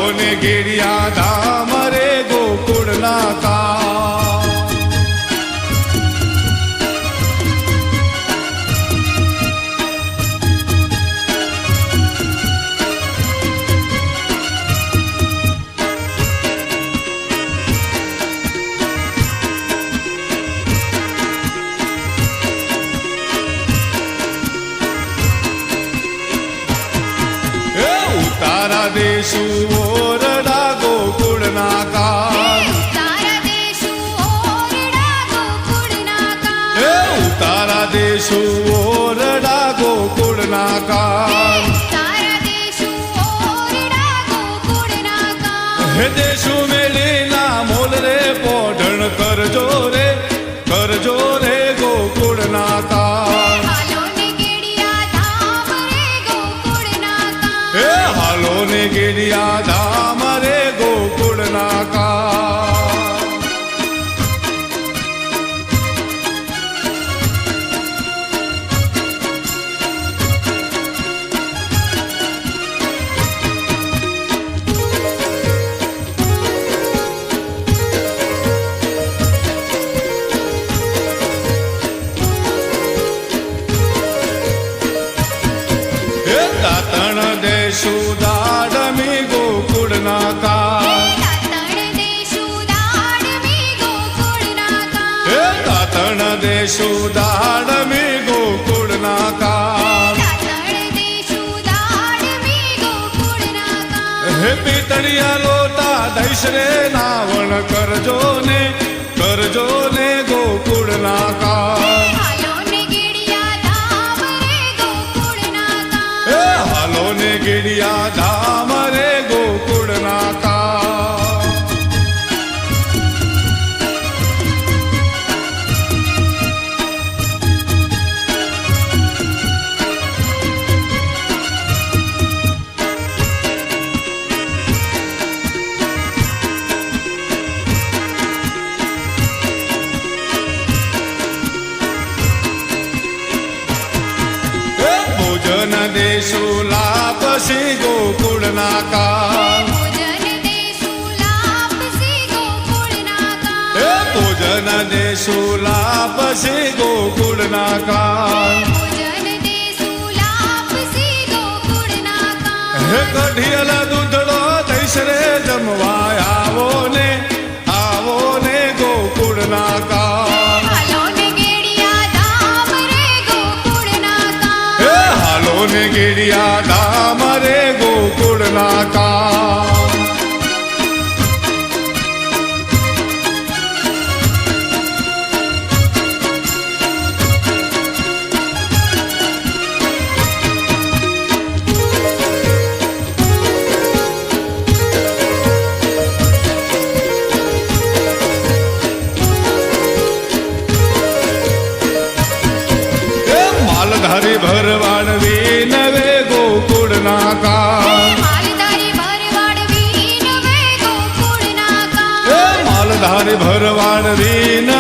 હાલો ને ગેડિયા ધામ રે ગોકુળના કા તારા દેશુ ઓરડા ગોકુળના કા તારા દેશુ ઓરડા ગોકુળના કા તારા દેશુ ઓરડા ગોકુળના કા તારા દેશુ ઓરડા ગોકુળના કા હે દેશુ મેલીના મોલ રે પોઢણ કરજો રે ગોકુળના કા હાલો ને ગેડિયા ધામ રે ગોકુળના કા હે હાલો ને ગેડિયા ધામ રે ગોકુળના કા દાતણ દેશુ દાડમી ગોકુળના કા દાતણ દેશુ દાડમી ગોકુળના કા દાતણ દેશુ દાડમી ગોકુળના કા દાતણ દેશુ દાડમી ગોકુળના કા હે પિતળિયા લોટા દઈશ રે નાવણ કરજો ને ગોકુળના કા હાલો ને ગેડિયા ધામ રે ગોકુળના કા હે હાલો ને ગેડિયા ધામ રે ગોકુળના કા ભોજન દેશુ લાપસી ગોકુળના કા ભોજન દેશુ લાપસી ગોકુળના કા ભોજન દેશુ લાપસી ગોકુળના કા ભોજન દેશુ લાપસી ગોકુળના કા હે કઢિયલ દૂધડો દઈશ રે જમવા આવો ને ગોકુળના કા હાલો ને ગેડિયા ધામ રે ગોકુળના કા હે હાલો ને ગેડિયા ધામ રે ગોકુળના કા માલધારી ભરવાડ વિનવે ગોકુળના કા માલધારી ભરવાડ વીનવે ગોકુળના કા માલધારી ભરવાડ વિનવે